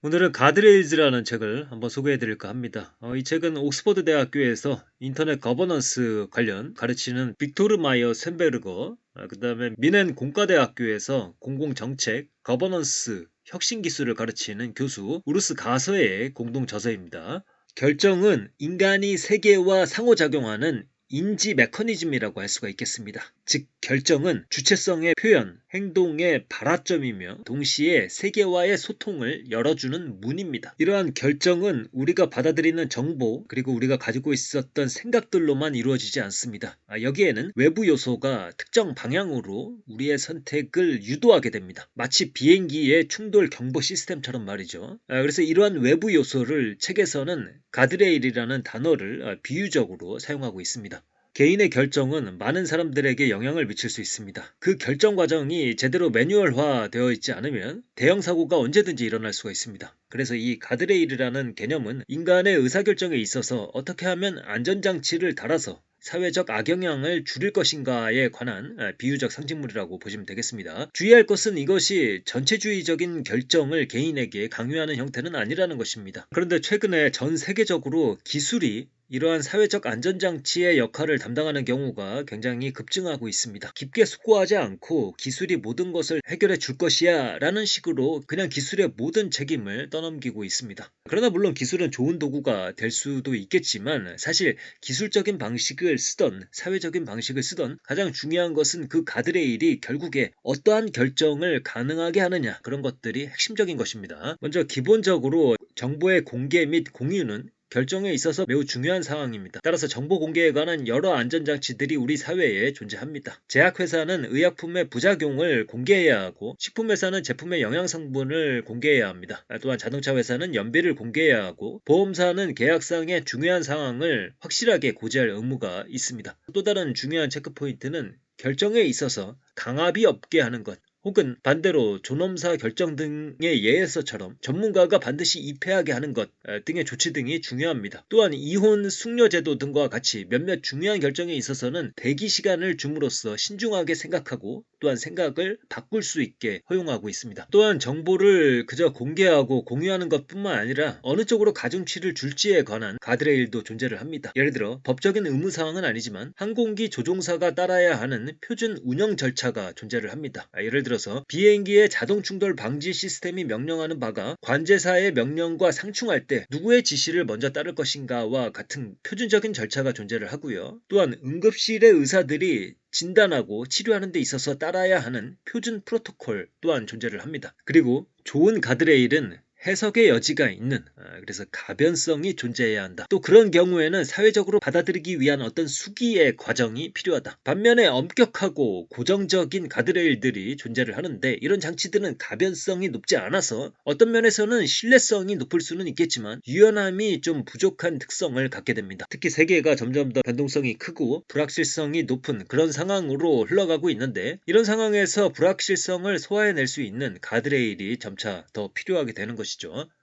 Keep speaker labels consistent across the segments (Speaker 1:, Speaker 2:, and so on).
Speaker 1: 오늘은 가드레일즈라는 책을 한번 소개해 드릴까 합니다. 이 책은 옥스퍼드 대학교에서 인터넷 거버넌스 관련 가르치는 빅토르 마이어 샌베르거, 그 다음에 미넨 공과대학교에서 공공정책, 거버넌스, 혁신기술을 가르치는 교수 우르스 가서의 공동 저서입니다. 결정은 인간이 세계와 상호작용하는 인지 메커니즘이라고 할 수가 있겠습니다. 즉, 결정은 주체성의 표현, 행동의 발화점이며 동시에 세계와의 소통을 열어주는 문입니다. 이러한 결정은 우리가 받아들이는 정보 그리고 우리가 가지고 있었던 생각들로만 이루어지지 않습니다. 여기에는 외부 요소가 특정 방향으로 우리의 선택을 유도하게 됩니다. 마치 비행기의 충돌 경보 시스템처럼 말이죠. 그래서 이러한 외부 요소를 책에서는 가드레일이라는 단어를 비유적으로 사용하고 있습니다. 개인의 결정은 많은 사람들에게 영향을 미칠 수 있습니다. 그 결정 과정이 제대로 매뉴얼화 되어 있지 않으면 대형 사고가 언제든지 일어날 수가 있습니다. 그래서 이 가드레일이라는 개념은 인간의 의사결정에 있어서 어떻게 하면 안전장치를 달아서 사회적 악영향을 줄일 것인가에 관한 비유적 상징물이라고 보시면 되겠습니다. 주의할 것은 이것이 전체주의적인 결정을 개인에게 강요하는 형태는 아니라는 것입니다. 그런데 최근에 전 세계적으로 기술이 이러한 사회적 안전장치의 역할을 담당하는 경우가 굉장히 급증하고 있습니다. 깊게 숙고하지 않고 기술이 모든 것을 해결해 줄 것이야 라는 식으로 그냥 기술의 모든 책임을 떠넘기고 있습니다. 그러나 물론 기술은 좋은 도구가 될 수도 있겠지만 사실 기술적인 방식을 쓰던 사회적인 방식을 쓰던 가장 중요한 것은 그 가드레일이 결국에 어떠한 결정을 가능하게 하느냐, 그런 것들이 핵심적인 것입니다. 먼저 기본적으로 정보의 공개 및 공유는 결정에 있어서 매우 중요한 상황입니다. 따라서 정보 공개에 관한 여러 안전장치들이 우리 사회에 존재합니다. 제약회사는 의약품의 부작용을 공개해야 하고, 식품회사는 제품의 영양성분을 공개해야 합니다. 또한 자동차 회사는 연비를 공개해야 하고, 보험사는 계약상의 중요한 상황을 확실하게 고지할 의무가 있습니다. 또 다른 중요한 체크포인트는 결정에 있어서 강압이 없게 하는 것, 혹은 반대로 존엄사 결정 등의 예에서처럼 전문가가 반드시 입회하게 하는 것 등의 조치 등이 중요합니다. 또한 이혼 숙려제도 등과 같이 몇몇 중요한 결정에 있어서는 대기 시간을 줌으로써 신중하게 생각하고 또한 생각을 바꿀 수 있게 허용하고 있습니다. 또한 정보를 그저 공개하고 공유하는 것뿐만 아니라 어느 쪽으로 가중치를 줄지에 관한 가드레일도 존재를 합니다. 예를 들어 법적인 의무사항은 아니지만 항공기 조종사가 따라야 하는 표준 운영 절차가 존재를 합니다. 예를 들어서 비행기의 자동 충돌 방지 시스템이 명령하는 바가 관제사의 명령과 상충할 때 누구의 지시를 먼저 따를 것인가와 같은 표준적인 절차가 존재를 하고요. 또한 응급실의 의사들이 진단하고 치료하는 데 있어서 따라야 하는 표준 프로토콜 또한 존재를 합니다. 그리고 좋은 가드레일은 해석의 여지가 있는, 그래서 가변성이 존재해야 한다. 또 그런 경우에는 사회적으로 받아들이기 위한 어떤 수기의 과정이 필요하다. 반면에 엄격하고 고정적인 가드레일들이 존재를 하는데 이런 장치들은 가변성이 높지 않아서 어떤 면에서는 신뢰성이 높을 수는 있겠지만 유연함이 좀 부족한 특성을 갖게 됩니다. 특히 세계가 점점 더 변동성이 크고 불확실성이 높은 그런 상황으로 흘러가고 있는데, 이런 상황에서 불확실성을 소화해낼 수 있는 가드레일이 점차 더 필요하게 되는 것이죠.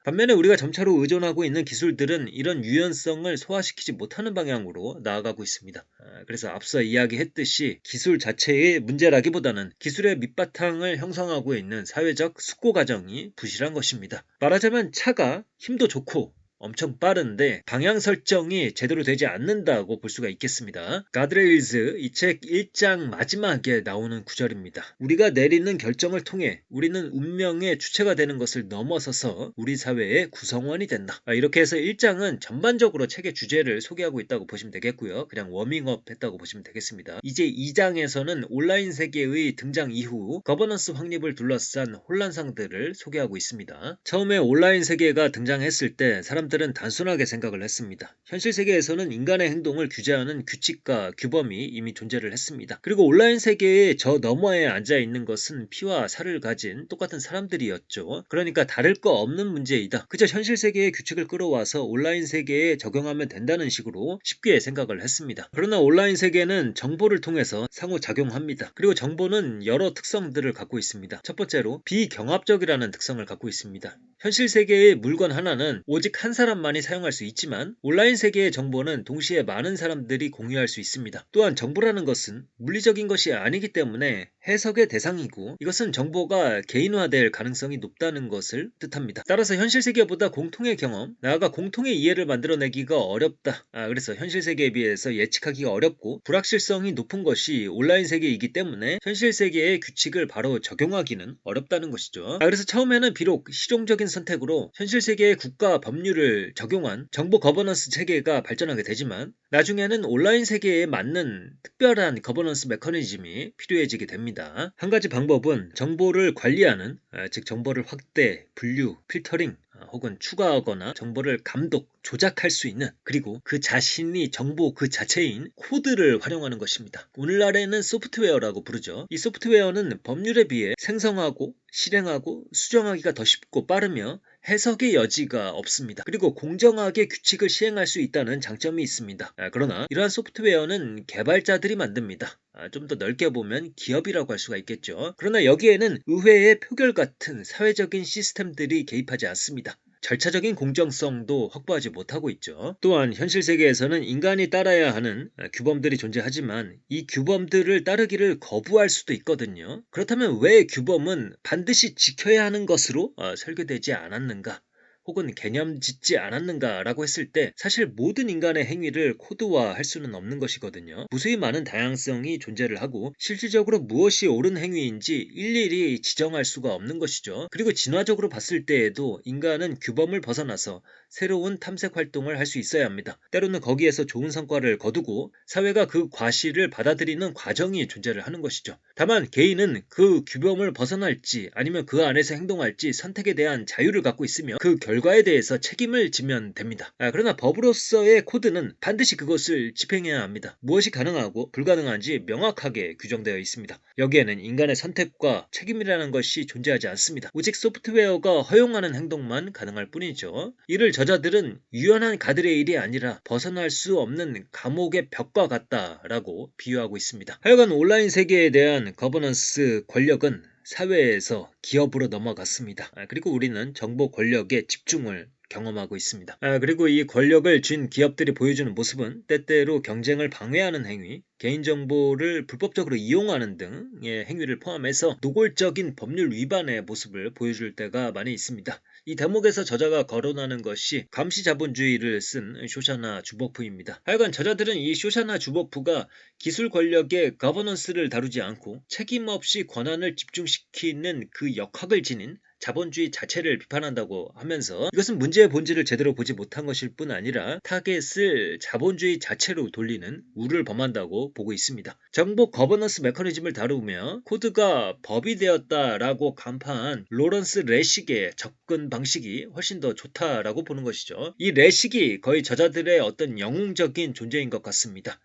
Speaker 1: 반면에 우리가 점차로 의존하고 있는 기술들은 이런 유연성을 소화시키지 못하는 방향으로 나아가고 있습니다. 그래서 앞서 이야기했듯이 기술 자체의 문제라기보다는 기술의 밑바탕을 형성하고 있는 사회적 숙고 과정이 부실한 것입니다. 말하자면 차가 힘도 좋고 엄청 빠른데 방향 설정이 제대로 되지 않는다고 볼 수가 있겠습니다. 가드레일즈 이 책 1장 마지막에 나오는 구절입니다. 우리가 내리는 결정을 통해 우리는 운명의 주체가 되는 것을 넘어서서 우리 사회의 구성원이 된다. 이렇게 해서 1장은 전반적으로 책의 주제를 소개하고 있다고 보시면 되겠고요. 그냥 워밍업 했다고 보시면 되겠습니다. 이제 2장에서는 온라인 세계의 등장 이후 거버넌스 확립을 둘러싼 혼란상들을 소개하고 있습니다. 처음에 온라인 세계가 등장했을 때 사람들은 단순하게 생각을 했습니다. 현실 세계에서는 인간의 행동을 규제하는 규칙과 규범이 이미 존재를 했습니다. 그리고 온라인 세계의 저 너머에 앉아있는 것은 피와 살을 가진 똑같은 사람들이었죠. 그러니까 다를 거 없는 문제이다. 그저 현실 세계의 규칙을 끌어와서 온라인 세계에 적용하면 된다는 식으로 쉽게 생각을 했습니다. 그러나 온라인 세계는 정보를 통해서 상호작용합니다. 그리고 정보는 여러 특성들을 갖고 있습니다. 첫 번째로 비경합적이라는 특성을 갖고 있습니다. 현실 세계의 물건 하나는 오직 한 사람만이 사용할 수 있지만 온라인 세계의 정보는 동시에 많은 사람들이 공유할 수 있습니다. 또한 정보라는 것은 물리적인 것이 아니기 때문에 해석의 대상이고 이것은 정보가 개인화될 가능성이 높다는 것을 뜻합니다. 따라서 현실 세계보다 공통의 경험, 나아가 공통의 이해를 만들어내기가 어렵다. 그래서 현실 세계에 비해서 예측하기가 어렵고 불확실성이 높은 것이 온라인 세계이기 때문에 현실 세계의 규칙을 바로 적용하기는 어렵다는 것이죠. 그래서 처음에는 비록 실용적인 선택으로 현실 세계의 국가 법률을 적용한 정보 거버넌스 체계가 발전하게 되지만 나중에는 온라인 세계에 맞는 특별한 거버넌스 메커니즘이 필요해지게 됩니다. 한 가지 방법은 정보를 관리하는, 즉 정보를 확대, 분류, 필터링 혹은 추가하거나 정보를 감독, 조작할 수 있는, 그리고 그 자신이 정보 그 자체인 코드를 활용하는 것입니다. 오늘날에는 소프트웨어라고 부르죠. 이 소프트웨어는 법률에 비해 생성하고 실행하고 수정하기가 더 쉽고 빠르며 해석의 여지가 없습니다. 그리고 공정하게 규칙을 시행할 수 있다는 장점이 있습니다. 그러나 이러한 소프트웨어는 개발자들이 만듭니다. 좀 더 넓게 보면 기업이라고 할 수가 있겠죠. 그러나 여기에는 의회의 표결 같은 사회적인 시스템들이 개입하지 않습니다. 절차적인 공정성도 확보하지 못하고 있죠. 또한 현실 세계에서는 인간이 따라야 하는 규범들이 존재하지만 이 규범들을 따르기를 거부할 수도 있거든요. 그렇다면 왜 규범은 반드시 지켜야 하는 것으로 설계되지 않았는가? 혹은 개념 짓지 않았는가라고 했을 때 사실 모든 인간의 행위를 코드화할 수는 없는 것이거든요. 무수히 많은 다양성이 존재를 하고 실질적으로 무엇이 옳은 행위인지 일일이 지정할 수가 없는 것이죠. 그리고 진화적으로 봤을 때에도 인간은 규범을 벗어나서 새로운 탐색 활동을 할 수 있어야 합니다. 때로는 거기에서 좋은 성과를 거두고 사회가 그 과실을 받아들이는 과정이 존재를 하는 것이죠. 다만 개인은 그 규범을 벗어날지 아니면 그 안에서 행동할지 선택에 대한 자유를 갖고 있으며 그 결과에 대해서 책임을 지면 됩니다. 그러나 법으로서의 코드는 반드시 그것을 집행해야 합니다. 무엇이 가능하고 불가능한지 명확하게 규정되어 있습니다. 여기에는 인간의 선택과 책임이라는 것이 존재하지 않습니다. 오직 소프트웨어가 허용하는 행동만 가능할 뿐이죠. 이를 저자들은 유연한 가드레일이 아니라 벗어날 수 없는 감옥의 벽과 같다라고 비유하고 있습니다. 하여간 온라인 세계에 대한 거버넌스 권력은 사회에서 기업으로 넘어갔습니다. 그리고 우리는 정보 권력의 집중을 경험하고 있습니다. 그리고 이 권력을 쥔 기업들이 보여주는 모습은 때때로 경쟁을 방해하는 행위, 개인정보를 불법적으로 이용하는 등의 행위를 포함해서 노골적인 법률 위반의 모습을 보여줄 때가 많이 있습니다. 이 대목에서 저자가 거론하는 것이 감시자본주의를 쓴 쇼샤나 주버프입니다. 하여간 저자들은 이 쇼샤나 주버프가 기술 권력의 거버넌스를 다루지 않고 책임 없이 권한을 집중시키는 그 역학을 지닌 자본주의 자체를 비판한다고 하면서 이것은 문제의 본질을 제대로 보지 못한 것일 뿐 아니라 타겟을 자본주의 자체로 돌리는 우를 범한다고 보고 있습니다. 정보 거버넌스 메커니즘을 다루며 코드가 법이 되었다라고 간파한 로런스 레식의 접근 방식이 훨씬 더 좋다라고 보는 것이죠. 이 레식이 거의 저자들의 어떤 영웅적인 존재인 것 같습니다.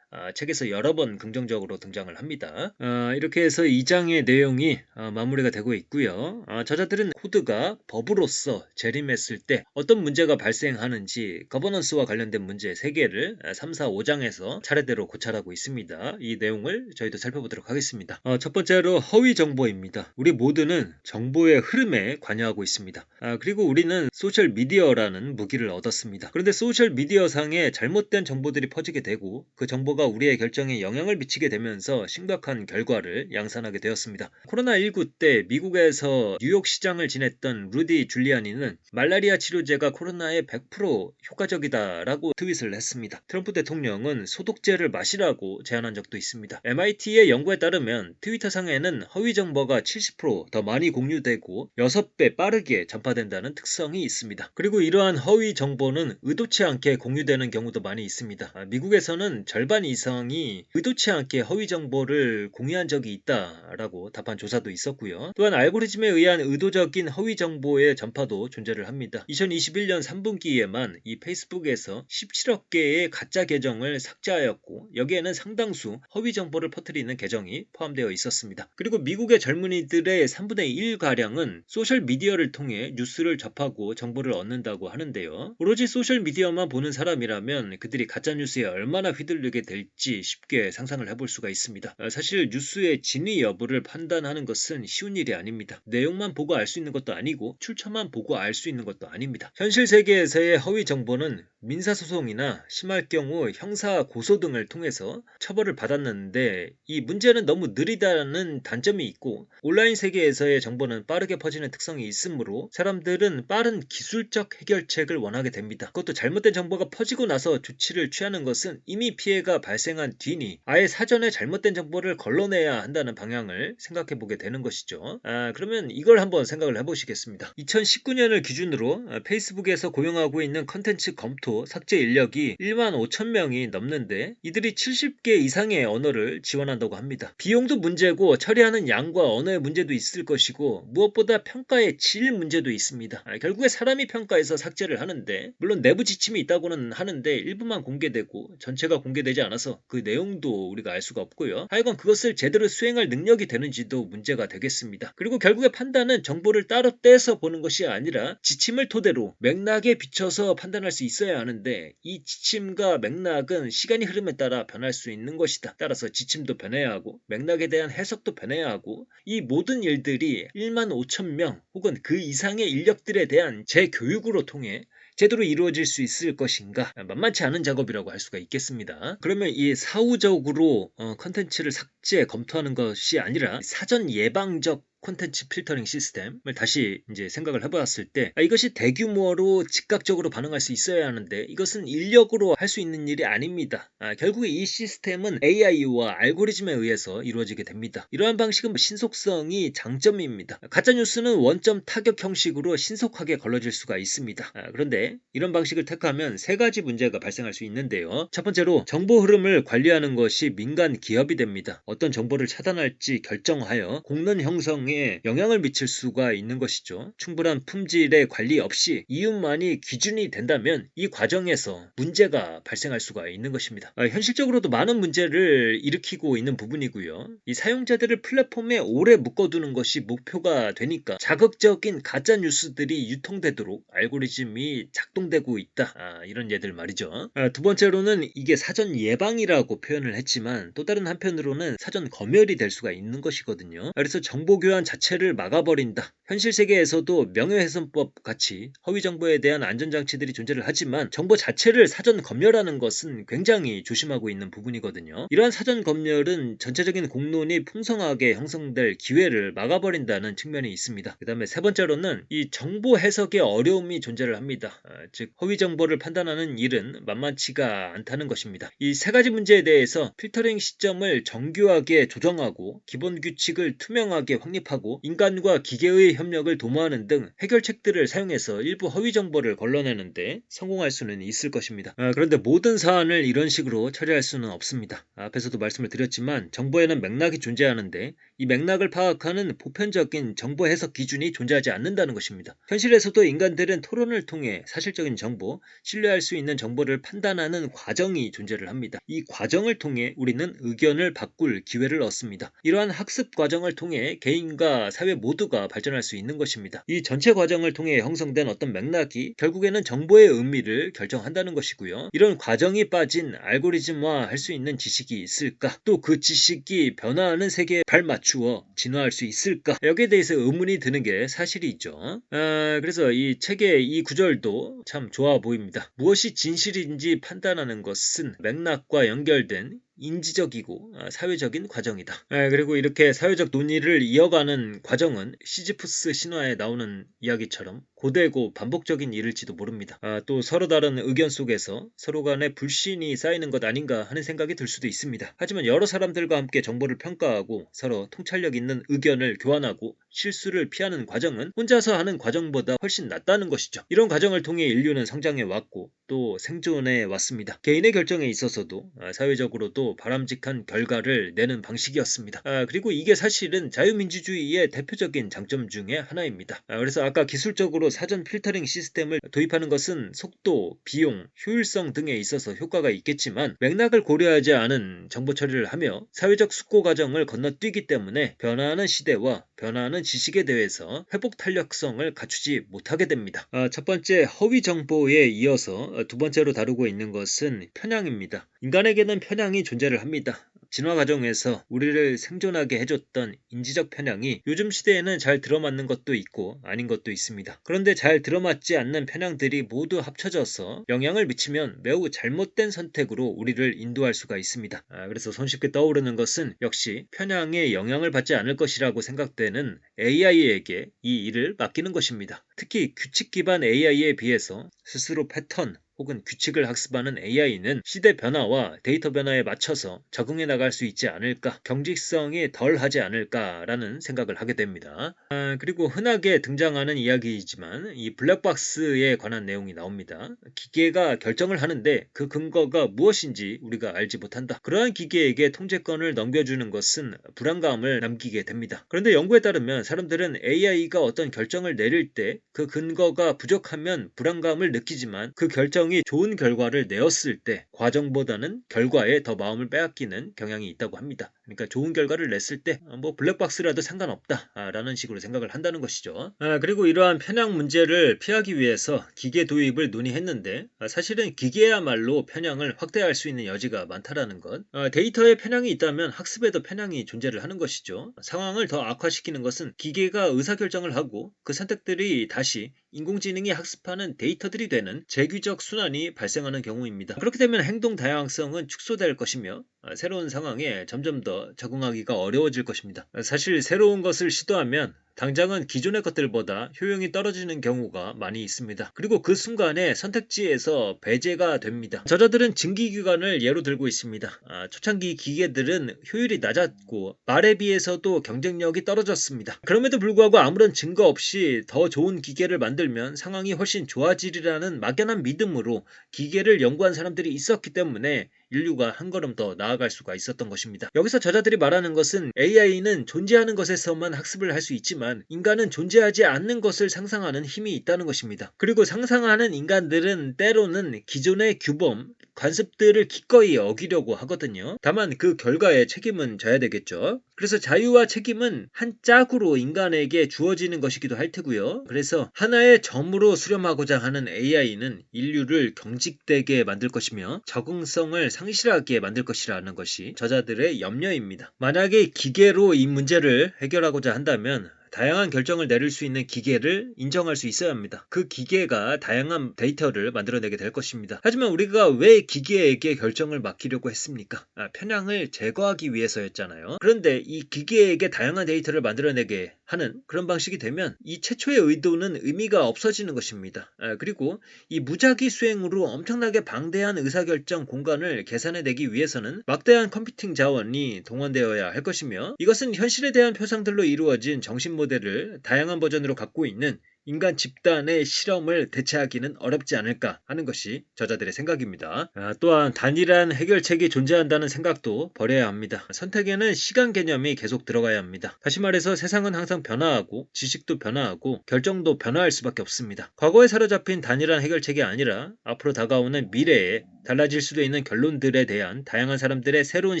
Speaker 1: 책에서 여러 번 긍정적으로 등장을 합니다. 이렇게 해서 2장의 내용이 마무리가 되고 있고요. 저자들은 코드가 법으로서 재림했을 때 어떤 문제가 발생하는지 거버넌스와 관련된 문제 3개를 3, 4, 5장에서 차례대로 고찰하고 있습니다. 이 내용을 저희도 살펴보도록 하겠습니다. 첫 번째로 허위 정보입니다. 우리 모두는 정보의 흐름에 관여하고 있습니다. 그리고 우리는 소셜미디어라는 무기를 얻었습니다. 그런데 소셜미디어상에 잘못된 정보들이 퍼지게 되고 그 정보가 우리의 결정에 영향을 미치게 되면서 심각한 결과를 양산하게 되었습니다. 코로나19 때 미국에서 뉴욕 시장을 지냈던 루디 줄리아니는 말라리아 치료제가 코로나에 100% 효과적이다라고 트윗을 했습니다. 트럼프 대통령은 소독제를 마시라고 제안한 적도 있습니다. MIT의 연구에 따르면 트위터상에는 허위 정보가 70% 더 많이 공유되고 6배 빠르게 전파된다는 특성이 있습니다. 그리고 이러한 허위 정보는 의도치 않게 공유되는 경우도 많이 있습니다. 미국에서는 절반 이상이 의도치 않게 허위 정보를 공유한 적이 있다라고 답한 조사도 있었고요. 또한 알고리즘에 의한 의도적인 허위 정보의 전파도 존재를 합니다. 2021년 3분기에만 이 페이스북에서 17억 개의 가짜 계정을 삭제하였고 여기에는 상당수 허위 정보를 퍼뜨리는 계정이 포함되어 있었습니다. 그리고 미국의 젊은이들의 3분의 1가량은 소셜미디어를 통해 뉴스를 접하고 정보를 얻는다고 하는데요. 오로지 소셜미디어만 보는 사람이라면 그들이 가짜뉴스에 얼마나 휘둘리게 될지 될지 쉽게 상상을 해볼 수가 있습니다. 사실 뉴스의 진위 여부를 판단하는 것은 쉬운 일이 아닙니다. 내용만 보고 알 수 있는 것도 아니고 출처만 보고 알 수 있는 것도 아닙니다. 현실 세계에서의 허위 정보는 민사소송이나 심할 경우 형사 고소 등을 통해서 처벌을 받았는데, 이 문제는 너무 느리다는 단점이 있고 온라인 세계에서의 정보는 빠르게 퍼지는 특성이 있으므로 사람들은 빠른 기술적 해결책을 원하게 됩니다. 그것도 잘못된 정보가 퍼지고 나서 조치를 취하는 것은 이미 피해가 발생한 뒤니 아예 사전에 잘못된 정보를 걸러내야 한다는 방향을 생각해 보게 되는 것이죠. 그러면 이걸 한번 생각을 해보시겠습니다. 2019년을 기준으로 페이스북에서 고용하고 있는 컨텐츠 검토 삭제 인력이 1만 5천 명이 넘는데 이들이 70개 이상의 언어를 지원한다고 합니다. 비용도 문제고 처리하는 양과 언어의 문제도 있을 것이고 무엇보다 평가의 질 문제도 있습니다. 결국에 사람이 평가해서 삭제를 하는데, 물론 내부 지침이 있다고는 하는데 일부만 공개되고 전체가 공개되지 않아서 그 내용도 우리가 알 수가 없고요. 하여간 그것을 제대로 수행할 능력이 되는지도 문제가 되겠습니다. 그리고 결국에 판단은 정보를 따로 떼서 보는 것이 아니라 지침을 토대로 맥락에 비춰서 판단할 수 있어야 하는데, 이 지침과 맥락은 시간이 흐름에 따라 변할 수 있는 것이다. 따라서 지침도 변해야 하고 맥락에 대한 해석도 변해야 하고, 이 모든 일들이 1만 5천 명 혹은 그 이상의 인력들에 대한 재교육으로 통해 제대로 이루어질 수 있을 것인가, 만만치 않은 작업이라고 할 수가 있겠습니다. 그러면 이 사후적으로 컨텐츠를 삭제 검토하는 것이 아니라 사전 예방적 콘텐츠 필터링 시스템을 다시 이제 생각을 해보았을 때, 이것이 대규모로 즉각적으로 반응할 수 있어야 하는데 이것은 인력으로 할 수 있는 일이 아닙니다. 결국에 이 시스템은 AI와 알고리즘에 의해서 이루어지게 됩니다. 이러한 방식은 신속성이 장점입니다. 가짜뉴스는 원점 타격 형식으로 신속하게 걸러질 수가 있습니다. 그런데 이런 방식을 택하면 세 가지 문제가 발생할 수 있는데요. 첫 번째로 정보 흐름을 관리하는 것이 민간 기업이 됩니다. 어떤 정보를 차단할지 결정하여 공론 형성에 영향을 미칠 수가 있는 것이죠. 충분한 품질의 관리 없이 이윤만이 기준이 된다면 이 과정에서 문제가 발생할 수가 있는 것입니다. 현실적으로도 많은 문제를 일으키고 있는 부분이고요. 이 사용자들을 플랫폼에 오래 묶어두는 것이 목표가 되니까 자극적인 가짜 뉴스들이 유통되도록 알고리즘이 작동되고 있다. 이런 예들 말이죠. 두 번째로는 이게 사전 예방이라고 표현을 했지만 또 다른 한편으로는 사전 검열이 될 수가 있는 것이거든요. 그래서 정보 교환 자체를 막아버린다. 현실 세계에서도 명예훼손법 같이 허위 정보에 대한 안전장치들이 존재를 하지만 정보 자체를 사전 검열하는 것은 굉장히 조심하고 있는 부분이거든요. 이러한 사전 검열은 전체적인 공론이 풍성하게 형성될 기회를 막아버린다는 측면이 있습니다. 그 다음에 세 번째로는 이 정보 해석에 어려움이 존재를 합니다. 즉 허위 정보를 판단하는 일은 만만치가 않다는 것입니다. 이 세 가지 문제에 대해서 필터링 시점을 정교하게 조정하고 기본 규칙을 투명하게 확립하고 인간과 기계의 협력을 도모하는 등 해결책들을 사용해서 일부 허위 정보를 걸러내는데 성공할 수는 있을 것입니다. 그런데 모든 사안을 이런 식으로 처리할 수는 없습니다. 앞에서도 말씀을 드렸지만 정보에는 맥락이 존재하는데 이 맥락을 파악하는 보편적인 정보 해석 기준이 존재하지 않는다는 것입니다. 현실에서도 인간들은 토론을 통해 사실적인 정보, 신뢰할 수 있는 정보를 판단하는 과정이 존재를 합니다. 이 과정을 통해 우리는 의견을 바꿀 기회를 얻습니다. 이러한 학습 과정을 통해 개인과 사회 모두가 발전할 수 있는 것입니다. 이 전체 과정을 통해 형성된 어떤 맥락이 결국에는 정보의 의미를 결정한다는 것이고요. 이런 과정이 빠진 알고리즘화 할 수 있는 지식이 있을까? 또 그 지식이 변화하는 세계에 발맞추어 진화할 수 있을까? 여기에 대해서 의문이 드는 게 사실이죠. 그래서 이 책의 이 구절도 참 좋아 보입니다. 무엇이 진실인지 판단하는 것은 맥락과 연결된 인지적이고 사회적인 과정이다. 그리고 이렇게 사회적 논의를 이어가는 과정은 시지프스 신화에 나오는 이야기처럼 고되고 반복적인 일일지도 모릅니다. 또 서로 다른 의견 속에서 서로 간의 불신이 쌓이는 것 아닌가 하는 생각이 들 수도 있습니다. 하지만 여러 사람들과 함께 정보를 평가하고 서로 통찰력 있는 의견을 교환하고 실수를 피하는 과정은 혼자서 하는 과정보다 훨씬 낫다는 것이죠. 이런 과정을 통해 인류는 성장해 왔고 또 생존해 왔습니다. 개인의 결정에 있어서도 사회적으로도 매우 바람직한 결과를 내는 방식이었습니다. 그리고 이게 사실은 자유민주주의의 대표적인 장점 중에 하나입니다. 그래서 아까 기술적으로 사전 필터링 시스템을 도입하는 것은 속도, 비용, 효율성 등에 있어서 효과가 있겠지만 맥락을 고려하지 않은 정보 처리를 하며 사회적 숙고 과정을 건너뛰기 때문에 변화하는 시대와 변화하는 지식에 대해서 회복 탄력성을 갖추지 못하게 됩니다. 첫 번째 허위 정보에 이어서 두 번째로 다루고 있는 것은 편향입니다. 인간에게는 편향이 존재를 합니다. 진화 과정에서 우리를 생존하게 해줬던 인지적 편향이 요즘 시대에는 잘 들어맞는 것도 있고 아닌 것도 있습니다. 그런데 잘 들어맞지 않는 편향들이 모두 합쳐져서 영향을 미치면 매우 잘못된 선택으로 우리를 인도할 수가 있습니다. 그래서 손쉽게 떠오르는 것은 역시 편향에 영향을 받지 않을 것이라고 생각되는 AI에게 이 일을 맡기는 것입니다. 특히 규칙 기반 AI에 비해서 스스로 패턴 혹은 규칙을 학습하는 AI는 시대 변화와 데이터 변화에 맞춰서 적응해 나갈 수 있지 않을까, 경직성이 덜하지 않을까라는 생각을 하게 됩니다. 그리고 흔하게 등장하는 이야기이지만 이 블랙박스에 관한 내용이 나옵니다. 기계가 결정을 하는데 그 근거가 무엇인지 우리가 알지 못한다. 그러한 기계에게 통제권을 넘겨주는 것은 불안감을 남기게 됩니다. 그런데 연구에 따르면 사람들은 AI가 어떤 결정을 내릴 때 그 근거가 부족하면 불안감을 느끼지만 그 결정이 좋은 결과를 내었을 때 과정보다는 결과에 더 마음을 빼앗기는 경향이 있다고 합니다. 그러니까 좋은 결과를 냈을 때 뭐 블랙박스라도 상관없다 라는 식으로 생각을 한다는 것이죠. 그리고 이러한 편향 문제를 피하기 위해서 기계 도입을 논의했는데 사실은 기계야말로 편향을 확대할 수 있는 여지가 많다라는 것. 데이터에 편향이 있다면 학습에도 편향이 존재를 하는 것이죠. 상황을 더 악화시키는 것은 기계가 의사결정을 하고 그 선택들이 다시 인공지능이 학습하는 데이터들이 되는 재규적 순환이 발생하는 경우입니다. 그렇게 되면 행동 다양성은 축소될 것이며 새로운 상황에 점점 더 적응하기가 어려워질 것입니다. 사실 새로운 것을 시도하면 당장은 기존의 것들보다 효용이 떨어지는 경우가 많이 있습니다. 그리고 그 순간에 선택지에서 배제가 됩니다. 저자들은 증기기관을 예로 들고 있습니다. 초창기 기계들은 효율이 낮았고 말에 비해서도 경쟁력이 떨어졌습니다. 그럼에도 불구하고 아무런 증거 없이 더 좋은 기계를 만들면 상황이 훨씬 좋아지리라는 막연한 믿음으로 기계를 연구한 사람들이 있었기 때문에 인류가 한 걸음 더 나아갈 수가 있었던 것입니다. 여기서 저자들이 말하는 것은 AI는 존재하는 것에서만 학습을 할 수 있지만 인간은 존재하지 않는 것을 상상하는 힘이 있다는 것입니다. 그리고 상상하는 인간들은 때로는 기존의 규범, 관습들을 기꺼이 어기려고 하거든요. 다만 그 결과에 책임은 져야 되겠죠. 그래서 자유와 책임은 한 짝으로 인간에게 주어지는 것이기도 할 테고요. 그래서 하나의 점으로 수렴하고자 하는 AI는 인류를 경직되게 만들 것이며 적응성을 상실하게 만들 것이라는 것이 저자들의 염려입니다. 만약에 기계로 이 문제를 해결하고자 한다면 다양한 결정을 내릴 수 있는 기계를 인정할 수 있어야 합니다. 그 기계가 다양한 데이터를 만들어내게 될 것입니다. 하지만 우리가 왜 기계에게 결정을 맡기려고 했습니까? 편향을 제거하기 위해서였잖아요. 그런데 이 기계에게 다양한 데이터를 만들어내게 하는 그런 방식이 되면 이 최초의 의도는 의미가 없어지는 것입니다. 그리고 이 무작위 수행으로 엄청나게 방대한 의사결정 공간을 계산해내기 위해서는 막대한 컴퓨팅 자원이 동원되어야 할 것이며 이것은 현실에 대한 표상들로 이루어진 정신 모델을 다양한 버전으로 갖고 있는 인간 집단의 실험을 대체하기는 어렵지 않을까 하는 것이 저자들의 생각입니다. 또한 단일한 해결책이 존재한다는 생각도 버려야 합니다. 선택에는 시간 개념이 계속 들어가야 합니다. 다시 말해서 세상은 항상 변화하고 지식도 변화하고 결정도 변화할 수밖에 없습니다. 과거에 사로잡힌 단일한 해결책이 아니라 앞으로 다가오는 미래에 달라질 수도 있는 결론들에 대한 다양한 사람들의 새로운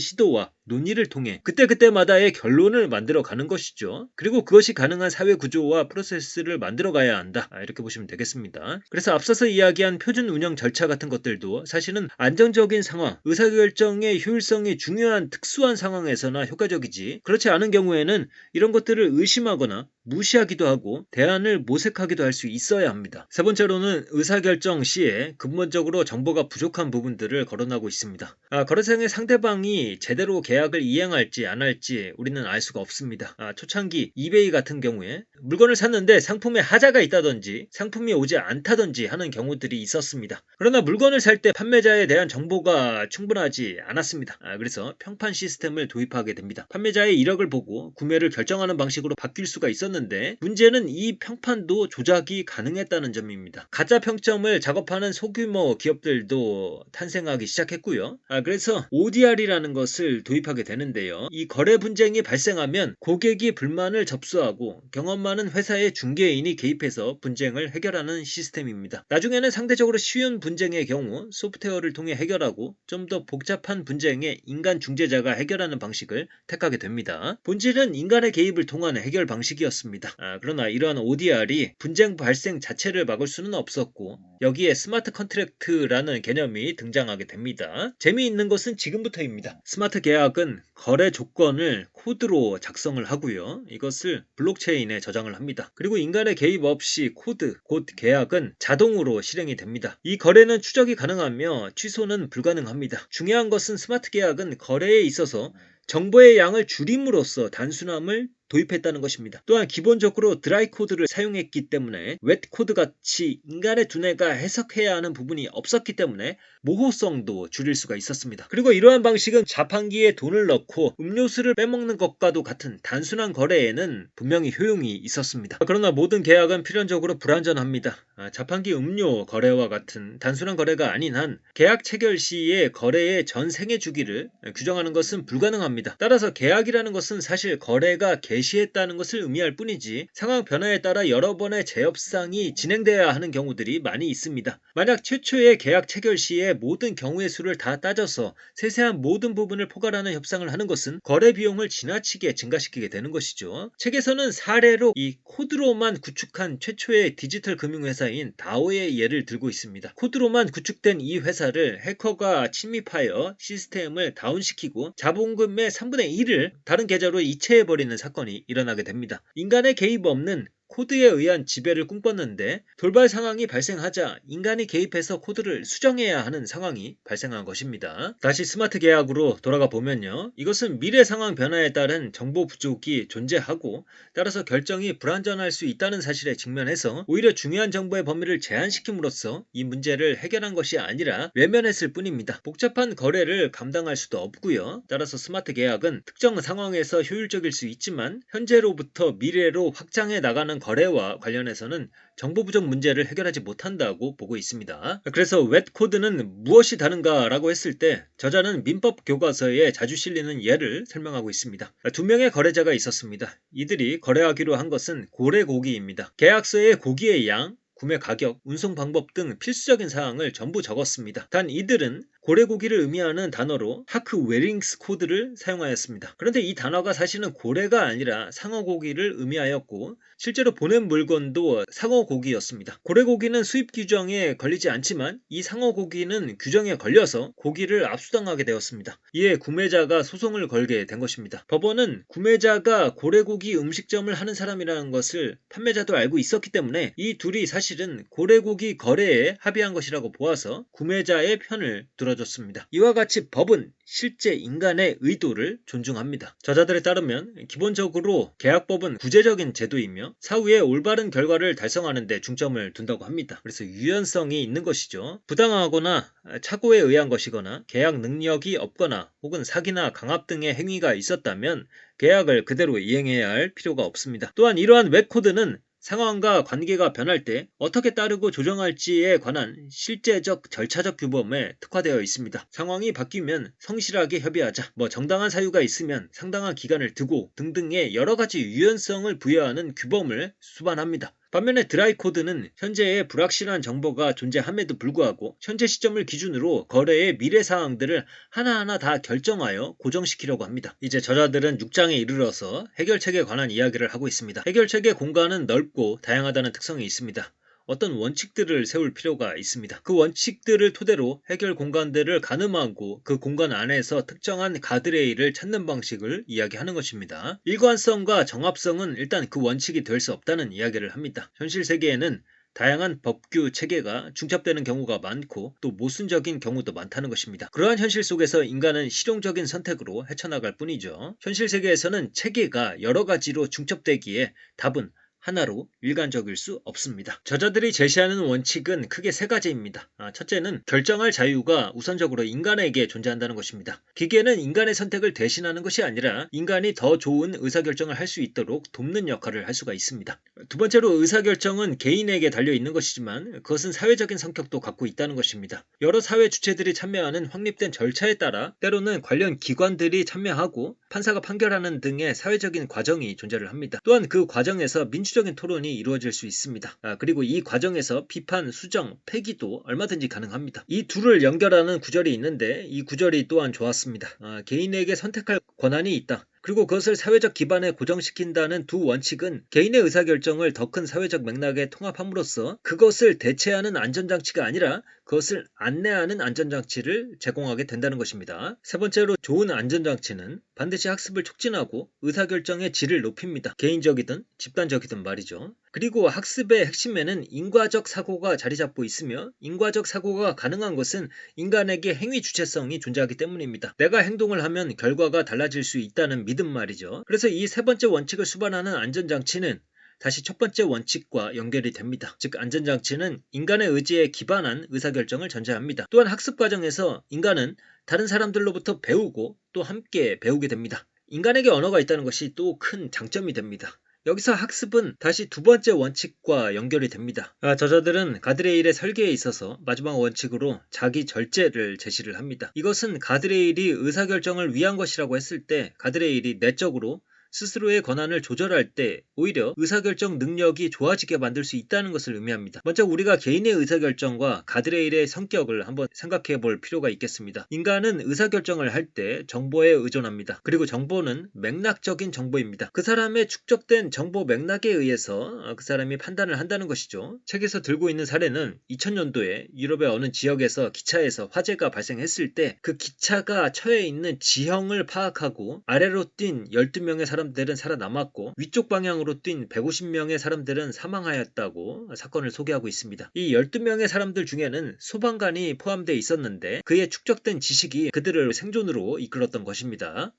Speaker 1: 시도와 논의를 통해 그때그때마다의 결론을 만들어 가는 것이죠. 그리고 그것이 가능한 사회 구조와 프로세스를 만들어 가야 한다. 이렇게 보시면 되겠습니다. 그래서 앞서서 이야기한 표준 운영 절차 같은 것들도 사실은 안정적인 상황, 의사결정의 효율성이 중요한 특수한 상황에서나 효과적이지 그렇지 않은 경우에는 이런 것들을 의심하거나 무시하기도 하고 대안을 모색하기도 할 수 있어야 합니다. 세 번째로는 의사결정 시에 근본적으로 정보가 부족한 부분들을 거론하고 있습니다. 거래상의 상대방이 제대로 계약을 이행할지 안 할지 우리는 알 수가 없습니다. 초창기 이베이 같은 경우에 물건을 샀는데 상품에 하자가 있다든지 상품이 오지 않다든지 하는 경우들이 있었습니다. 그러나 물건을 살 때 판매자에 대한 정보가 충분하지 않았습니다. 그래서 평판 시스템을 도입하게 됩니다. 판매자의 이력을 보고 구매를 결정하는 방식으로 바뀔 수가 있었는데 있었는데 문제는 이 평판도 조작이 가능했다는 점입니다. 가짜 평점을 작업하는 소규모 기업들도 탄생하기 시작했고요. 그래서 ODR이라는 것을 도입하게 되는데요. 이 거래 분쟁이 발생하면 고객이 불만을 접수하고 경험 많은 회사의 중개인이 개입해서 분쟁을 해결하는 시스템입니다. 나중에는 상대적으로 쉬운 분쟁의 경우 소프트웨어를 통해 해결하고 좀 더 복잡한 분쟁에 인간 중재자가 해결하는 방식을 택하게 됩니다. 본질은 인간의 개입을 통한 해결 방식이었습니다. 그러나 이러한 ODR이 분쟁 발생 자체를 막을 수는 없었고 여기에 스마트 컨트랙트라는 개념이 등장하게 됩니다. 재미있는 것은 지금부터입니다. 스마트 계약은 거래 조건을 코드로 작성을 하고요. 이것을 블록체인에 저장을 합니다. 그리고 인간의 개입 없이 코드, 곧 계약은 자동으로 실행이 됩니다. 이 거래는 추적이 가능하며 취소는 불가능합니다. 중요한 것은 스마트 계약은 거래에 있어서 정보의 양을 줄임으로써 단순함을 도입했다는 것입니다. 또한 기본적으로 드라이 코드를 사용했기 때문에 웻 코드 같이 인간의 두뇌가 해석해야 하는 부분이 없었기 때문에 모호성도 줄일 수가 있었습니다. 그리고 이러한 방식은 자판기에 돈을 넣고 음료수를 빼먹는 것과도 같은 단순한 거래에는 분명히 효용이 있었습니다. 그러나 모든 계약은 필연적으로 불완전합니다. 자판기 음료 거래와 같은 단순한 거래가 아닌 한 계약 체결 시에 거래의 전 생애 주기를 규정하는 것은 불가능합니다. 따라서 계약이라는 것은 사실 거래가 개시했다는 것을 의미할 뿐이지 상황 변화에 따라 여러 번의 재협상이 진행되어야 하는 경우들이 많이 있습니다. 만약 최초의 계약 체결 시에 모든 경우의 수를 다 따져서 세세한 모든 부분을 포괄하는 협상을 하는 것은 거래 비용을 지나치게 증가시키게 되는 것이죠. 책에서는 사례로 이 코드로만 구축한 최초의 디지털 금융회사인 다오의 예를 들고 있습니다. 코드로만 구축된 이 회사를 해커가 침입하여 시스템을 다운시키고 자본금의 3분의 1을 다른 계좌로 이체해버리는 사건이 일어나게 됩니다. 인간의 개입 없는 코드에 의한 지배를 꿈꿨는데 돌발 상황이 발생하자 인간이 개입해서 코드를 수정해야 하는 상황이 발생한 것입니다. 다시 스마트 계약으로 돌아가 보면요. 이것은 미래 상황 변화에 따른 정보 부족이 존재하고 따라서 결정이 불완전할 수 있다는 사실에 직면해서 오히려 중요한 정보의 범위를 제한시킴으로써 이 문제를 해결한 것이 아니라 외면했을 뿐입니다. 복잡한 거래를 감당할 수도 없고요. 따라서 스마트 계약은 특정 상황에서 효율적일 수 있지만 현재로부터 미래로 확장해 나가는 거래와 관련해서는 정보 부족 문제를 해결하지 못한다고 보고 있습니다. 그래서 웻 코드는 무엇이 다른가라고 했을 때 저자는 민법 교과서에 자주 실리는 예를 설명하고 있습니다. 두 명의 거래자가 있었습니다. 이들이 거래하기로 한 것은 고래고기입니다. 계약서에 고기의 양, 구매 가격, 운송 방법 등 필수적인 사항을 전부 적었습니다. 단 이들은 고래고기를 의미하는 단어로 하크 웨링스 코드를 사용하였습니다. 그런데 이 단어가 사실은 고래가 아니라 상어고기를 의미하였고 실제로 보낸 물건도 상어고기였습니다. 고래고기는 수입 규정에 걸리지 않지만 이 상어고기는 규정에 걸려서 고기를 압수당하게 되었습니다. 이에 구매자가 소송을 걸게 된 것입니다. 법원은 구매자가 고래고기 음식점을 하는 사람이라는 것을 판매자도 알고 있었기 때문에 이 둘이 사실은 고래고기 거래에 합의한 것이라고 보아서 구매자의 편을 들어줬습니다. 이와 같이 법은 실제 인간의 의도를 존중합니다. 저자들에 따르면 기본적으로 계약법은 구제적인 제도이며 사후에 올바른 결과를 달성하는 데 중점을 둔다고 합니다. 그래서 유연성이 있는 것이죠. 부당하거나 착오에 의한 것이거나 계약 능력이 없거나 혹은 사기나 강압 등의 행위가 있었다면 계약을 그대로 이행해야 할 필요가 없습니다. 또한 이러한 웻 코드는 상황과 관계가 변할 때 어떻게 따르고 조정할지에 관한 실제적 절차적 규범에 특화되어 있습니다. 상황이 바뀌면 성실하게 협의하자, 정당한 사유가 있으면 상당한 기간을 두고 등등의 여러가지 유연성을 부여하는 규범을 수반합니다. 반면에 드라이 코드는 현재의 불확실한 정보가 존재함에도 불구하고 현재 시점을 기준으로 거래의 미래 사항들을 하나하나 다 결정하여 고정시키려고 합니다. 이제 저자들은 6장에 이르러서 해결책에 관한 이야기를 하고 있습니다. 해결책의 공간은 넓고 다양하다는 특성이 있습니다. 어떤 원칙들을 세울 필요가 있습니다. 그 원칙들을 토대로 해결 공간들을 가늠하고 그 공간 안에서 특정한 가드레일을 찾는 방식을 이야기하는 것입니다. 일관성과 정합성은 일단 그 원칙이 될 수 없다는 이야기를 합니다. 현실 세계에는 다양한 법규 체계가 중첩되는 경우가 많고 또 모순적인 경우도 많다는 것입니다. 그러한 현실 속에서 인간은 실용적인 선택으로 헤쳐나갈 뿐이죠. 현실 세계에서는 체계가 여러 가지로 중첩되기에 답은 하나로 일관적일 수 없습니다. 저자들이 제시하는 원칙은 크게 세 가지입니다. 첫째는 결정할 자유가 우선적으로 인간에게 존재한다는 것입니다. 기계는 인간의 선택을 대신하는 것이 아니라 인간이 더 좋은 의사결정을 할 수 있도록 돕는 역할을 할 수가 있습니다. 두 번째로 의사결정은 개인에게 달려있는 것이지만 그것은 사회적인 성격도 갖고 있다는 것입니다. 여러 사회 주체들이 참여하는 확립된 절차에 따라 때로는 관련 기관들이 참여하고 판사가 판결하는 등의 사회적인 과정이 존재를 합니다. 또한 그 과정에서 민주적인 토론이 이루어질 수 있습니다. 그리고 이 과정에서 비판, 수정, 폐기도 얼마든지 가능합니다. 이 둘을 연결하는 구절이 있는데 이 구절이 또한 좋았습니다. 개인에게 선택할 권한이 있다. 그리고 그것을 사회적 기반에 고정시킨다는 두 원칙은 개인의 의사결정을 더 큰 사회적 맥락에 통합함으로써 그것을 대체하는 안전장치가 아니라 그것을 안내하는 안전장치를 제공하게 된다는 것입니다. 세 번째로 좋은 안전장치는 반드시 학습을 촉진하고 의사결정의 질을 높입니다. 개인적이든 집단적이든 말이죠. 그리고 학습의 핵심에는 인과적 사고가 자리 잡고 있으며 인과적 사고가 가능한 것은 인간에게 행위 주체성이 존재하기 때문입니다. 내가 행동을 하면 결과가 달라질 수 있다는 믿음 말이죠. 그래서 이 세 번째 원칙을 수반하는 안전장치는 다시 첫 번째 원칙과 연결이 됩니다. 즉 안전장치는 인간의 의지에 기반한 의사결정을 전제합니다. 또한 학습 과정에서 인간은 다른 사람들로부터 배우고 또 함께 배우게 됩니다. 인간에게 언어가 있다는 것이 또 큰 장점이 됩니다. 여기서 학습은 다시 두 번째 원칙과 연결이 됩니다. 저자들은 가드레일의 설계에 있어서 마지막 원칙으로 자기 절제를 제시를 합니다. 이것은 가드레일이 의사결정을 위한 것이라고 했을 때 가드레일이 내적으로 스스로의 권한을 조절할 때 오히려 의사결정 능력이 좋아지게 만들 수 있다는 것을 의미합니다. 먼저 우리가 개인의 의사결정과 가드레일의 성격을 한번 생각해 볼 필요가 있겠습니다. 인간은 의사결정을 할 때 정보에 의존합니다. 그리고 정보는 맥락적인 정보입니다. 그 사람의 축적된 정보 맥락에 의해서 그 사람이 판단을 한다는 것이죠. 책에서 들고 있는 사례는 2000년도에 유럽의 어느 지역에서 기차에서 화재가 발생했을 때 그 기차가 처해 있는 지형을 파악하고 아래로 뛴 12명의 사람들은 살아남았고 위쪽 방향으로 뛴 150명의 사람들은 사망하였다고 사건을 소개하고 있습니다. 이 12명의 사람들 중에는 소방관이 포함되어 있었는데 그의 축적된 지식이 그들을 생존으로 이끌었던 것입니다.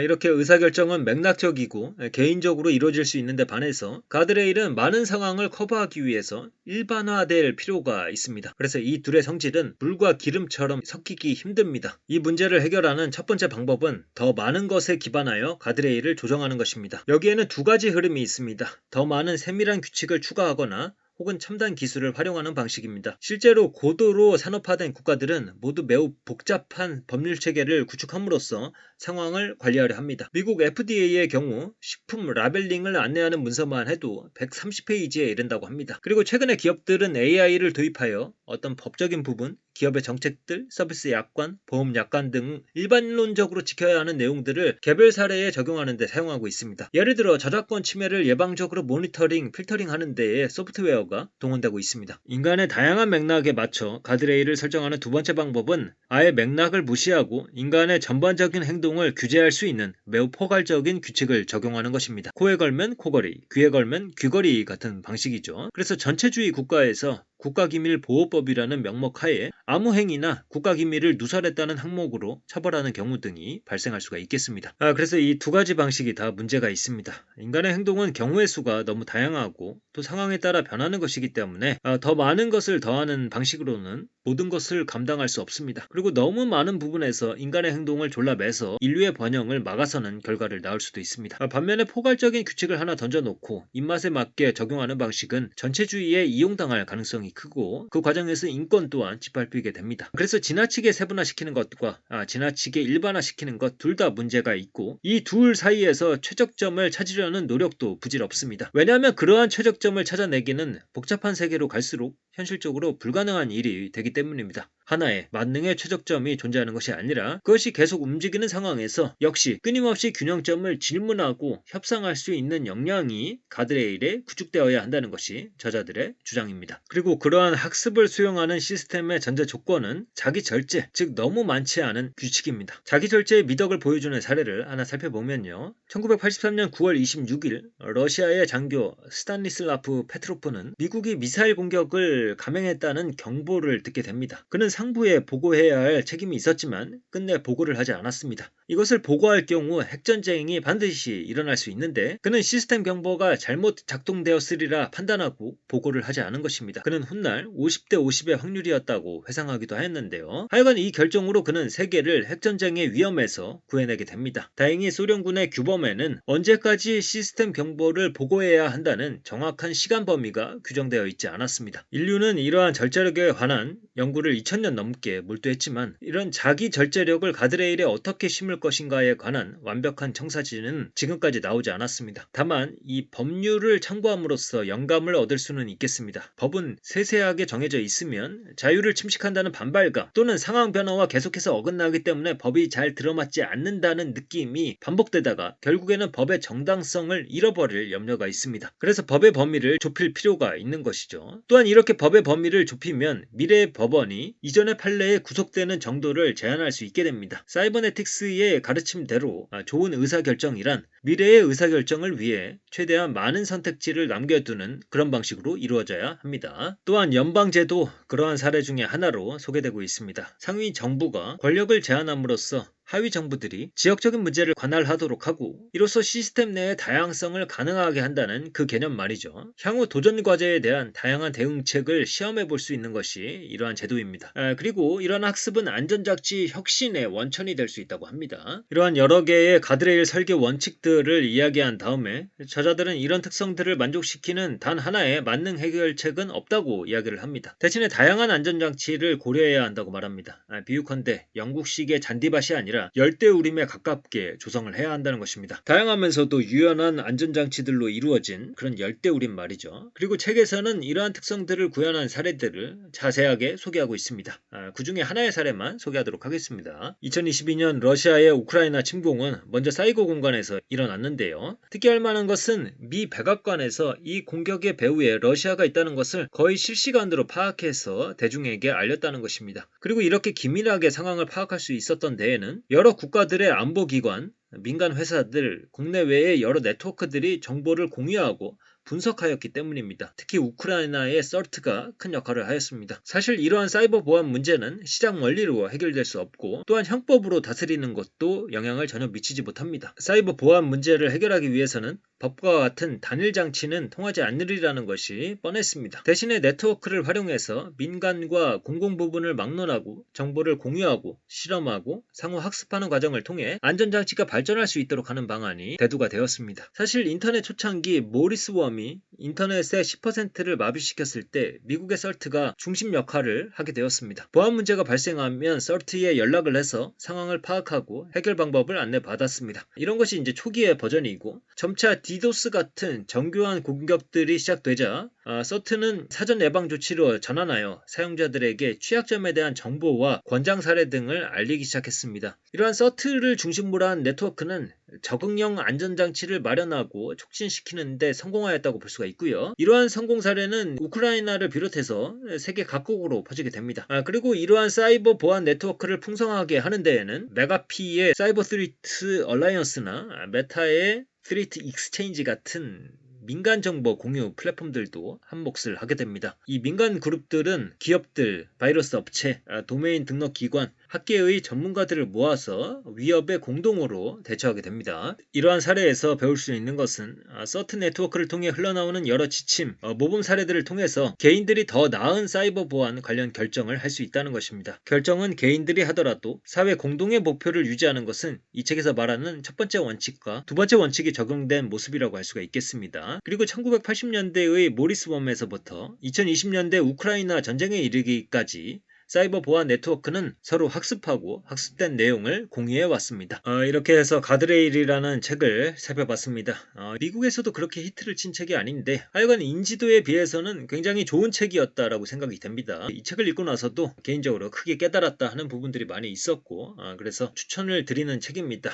Speaker 1: 이렇게 의사결정은 맥락적이고 개인적으로 이루어질 수 있는데 반해서 가드레일은 많은 상황을 커버하기 위해서 일반화될 필요가 있습니다. 그래서 이 둘의 성질은 물과 기름처럼 섞이기 힘듭니다. 이 문제를 해결하는 첫 번째 방법은 더 많은 것에 기반하여 가드레일을 조정하는 것입니다. 여기에는 두 가지 흐름이 있습니다. 더 많은 세밀한 규칙을 추가하거나 혹은 첨단 기술을 활용하는 방식입니다. 실제로 고도로 산업화된 국가들은 모두 매우 복잡한 법률 체계를 구축함으로써 상황을 관리하려 합니다. 미국 FDA의 경우 식품 라벨링을 안내하는 문서만 해도 130페이지에 이른다고 합니다. 그리고 최근에 기업들은 AI를 도입하여 어떤 법적인 부분, 기업의 정책들, 서비스 약관, 보험 약관 등 일반론적으로 지켜야 하는 내용들을 개별 사례에 적용하는 데 사용하고 있습니다. 예를 들어 저작권 침해를 예방적으로 모니터링, 필터링하는 데에 소프트웨어가 동원되고 있습니다. 인간의 다양한 맥락에 맞춰 가드레일을 설정하는 두 번째 방법은 아예 맥락을 무시하고 인간의 전반적인 행동을 규제할 수 있는 매우 포괄적인 규칙을 적용하는 것입니다. 코에 걸면 코걸이, 귀에 걸면 귀걸이 같은 방식이죠. 그래서 전체주의 국가에서 국가기밀보호법이라는 명목 하에 아무 행위나 국가기밀을 누설했다는 항목으로 처벌하는 경우 등이 발생할 수가 있겠습니다. 그래서 이 두 가지 방식이 다 문제가 있습니다. 인간의 행동은 경우의 수가 너무 다양하고 또 상황에 따라 변하는 것이기 때문에 더 많은 것을 더하는 방식으로는 모든 것을 감당할 수 없습니다. 그리고 너무 많은 부분에서 인간의 행동을 졸라매서 인류의 번영을 막아서는 결과를 낳을 수도 있습니다. 반면에 포괄적인 규칙을 하나 던져놓고 입맛에 맞게 적용하는 방식은 전체주의에 이용당할 가능성이 크고 그 과정에서 인권 또한 짓밟히게 됩니다. 그래서 지나치게 세분화시키는 것과 지나치게 일반화시키는 것 둘 다 문제가 있고 이 둘 사이에서 최적점을 찾으려는 노력도 부질없습니다. 왜냐하면 그러한 최적점을 찾아내기는 복잡한 세계로 갈수록 현실적으로 불가능한 일이 되기 때문입니다. 하나의 만능의 최적점이 존재하는 것이 아니라 그것이 계속 움직이는 상황에서 역시 끊임없이 균형점을 질문하고 협상할 수 있는 역량이 가드레일에 구축되어야 한다는 것이 저자들의 주장입니다. 그리고 그러한 학습을 수용하는 시스템의 전제 조건은 자기 절제, 즉 너무 많지 않은 규칙입니다. 자기 절제의 미덕을 보여주는 사례를 하나 살펴보면요. 1983년 9월 26일 러시아의 장교 스탄리슬라프 페트로프는 미국이 미사일 공격을 감행했다는 경보를 듣게 됩니다. 그는 상부에 보고해야 할 책임이 있었지만 끝내 보고를 하지 않았습니다. 이것을 보고할 경우 핵전쟁이 반드시 일어날 수 있는데 그는 시스템 경보가 잘못 작동되었으리라 판단하고 보고를 하지 않은 것입니다. 그는 훗날 50대 50의 확률이었다고 회상하기도 하였는데요. 하여간 이 결정으로 그는 세계를 핵전쟁의 위험에서 구해내게 됩니다. 다행히 소련군의 규범에는 언제까지 시스템 경보를 보고해야 한다는 정확한 시간 범위가 규정되어 있지 않았습니다. 인류는 이러한 절제력에 관한 연구를 2000년 넘게 몰두했지만 이런 자기 절제력을 가드레일에 어떻게 심을 것인가에 관한 완벽한 청사진은 지금까지 나오지 않았습니다. 다만 이 법률을 참고함으로써 영감을 얻을 수는 있겠습니다. 법은 세세하게 정해져 있으면 자유를 침식한다는 반발감 또는 상황 변화와 계속해서 어긋나기 때문에 법이 잘 들어맞지 않는다는 느낌이 반복되다가 결국에는 법의 정당성을 잃어버릴 염려가 있습니다. 그래서 법의 범위를 좁힐 필요가 있는 것이죠. 또한 이렇게 법의 범위를 좁히면 미래의 법원이 이전의 판례에 구속되는 정도를 제한할 수 있게 됩니다. 사이버네틱스의 가르침대로 좋은 의사결정이란 미래의 의사결정을 위해 최대한 많은 선택지를 남겨두는 그런 방식으로 이루어져야 합니다. 또한 연방제도 그러한 사례 중에 하나로 소개되고 있습니다. 상위 정부가 권력을 제한함으로써 하위 정부들이 지역적인 문제를 관할하도록 하고 이로써 시스템 내의 다양성을 가능하게 한다는 그 개념 말이죠. 향후 도전 과제에 대한 다양한 대응책을 시험해 볼 수 있는 것이 이러한 제도입니다. 그리고 이러한 학습은 안전장치 혁신의 원천이 될 수 있다고 합니다. 이러한 여러 개의 가드레일 설계 원칙들을 이야기한 다음에 저자들은 이런 특성들을 만족시키는 단 하나의 만능 해결책은 없다고 이야기를 합니다. 대신에 다양한 안전장치를 고려해야 한다고 말합니다. 비유컨대 영국식의 잔디밭이 아니라 열대우림에 가깝게 조성을 해야 한다는 것입니다. 다양하면서도 유연한 안전장치들로 이루어진 그런 열대우림 말이죠. 그리고 책에서는 이러한 특성들을 구현한 사례들을 자세하게 소개하고 있습니다. 그 중에 하나의 사례만 소개하도록 하겠습니다. 2022년 러시아의 우크라이나 침공은 먼저 사이버 공간에서 일어났는데요. 특이할 만한 것은 미 백악관에서 이 공격의 배후에 러시아가 있다는 것을 거의 실시간으로 파악해서 대중에게 알렸다는 것입니다. 그리고 이렇게 기민하게 상황을 파악할 수 있었던 데에는 여러 국가들의 안보기관, 민간 회사들, 국내외의 여러 네트워크들이 정보를 공유하고 분석하였기 때문입니다. 특히 우크라이나의 서트가 큰 역할을 하였습니다. 사실 이러한 사이버 보안 문제는 시장 원리로 해결될 수 없고 또한 형법으로 다스리는 것도 영향을 전혀 미치지 못합니다. 사이버 보안 문제를 해결하기 위해서는 법과 같은 단일 장치는 통하지 않으리라는 것이 뻔했습니다. 대신에 네트워크를 활용해서 민간과 공공 부분을 막론하고 정보를 공유하고 실험하고 상호 학습하는 과정을 통해 안전장치가 발전할 수 있도록 하는 방안이 대두가 되었습니다. 사실 인터넷 초창기 모리스 웜이 인터넷의 10%를 마비시켰을 때 미국의 설트가 중심 역할을 하게 되었습니다. 보안 문제가 발생하면 설트에 연락을 해서 상황을 파악하고 해결 방법을 안내받았습니다. 이런 것이 이제 초기의 버전이고 점차 디도스 같은 정교한 공격들이 시작되자 서트는 사전 예방 조치로 전환하여 사용자들에게 취약점에 대한 정보와 권장 사례 등을 알리기 시작했습니다. 이러한 서트를 중심으로 한 네트워크는 적응형 안전장치를 마련하고 촉진시키는 데 성공하였다고 볼 수가 있고요. 이러한 성공 사례는 우크라이나를 비롯해서 세계 각국으로 퍼지게 됩니다. 그리고 이러한 사이버 보안 네트워크를 풍성하게 하는 데에는 메가피의 사이버 스리트 얼라이언스나 메타의 스리트 익스체인지 같은 민간 정보 공유 플랫폼들도 한 몫을 하게 됩니다. 이 민간 그룹들은 기업들, 바이러스 업체, 도메인 등록 기관, 학계의 전문가들을 모아서 위협에 공동으로 대처하게 됩니다. 이러한 사례에서 배울 수 있는 것은 서트 네트워크를 통해 흘러나오는 여러 지침, 모범 사례들을 통해서 개인들이 더 나은 사이버 보안 관련 결정을 할 수 있다는 것입니다. 결정은 개인들이 하더라도 사회 공동의 목표를 유지하는 것은 이 책에서 말하는 첫 번째 원칙과 두 번째 원칙이 적용된 모습이라고 할 수가 있겠습니다. 그리고 1980년대의 모리스 웜에서부터 2020년대 우크라이나 전쟁에 이르기까지 사이버 보안 네트워크는 서로 학습하고 학습된 내용을 공유해 왔습니다. 이렇게 해서 가드레일이라는 책을 살펴봤습니다. 미국에서도 그렇게 히트를 친 책이 아닌데 하여간 인지도에 비해서는 굉장히 좋은 책이었다라고 생각이 됩니다. 이 책을 읽고 나서도 개인적으로 크게 깨달았다 하는 부분들이 많이 있었고 그래서 추천을 드리는 책입니다.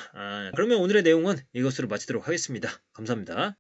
Speaker 1: 그러면 오늘의 내용은 이것으로 마치도록 하겠습니다. 감사합니다.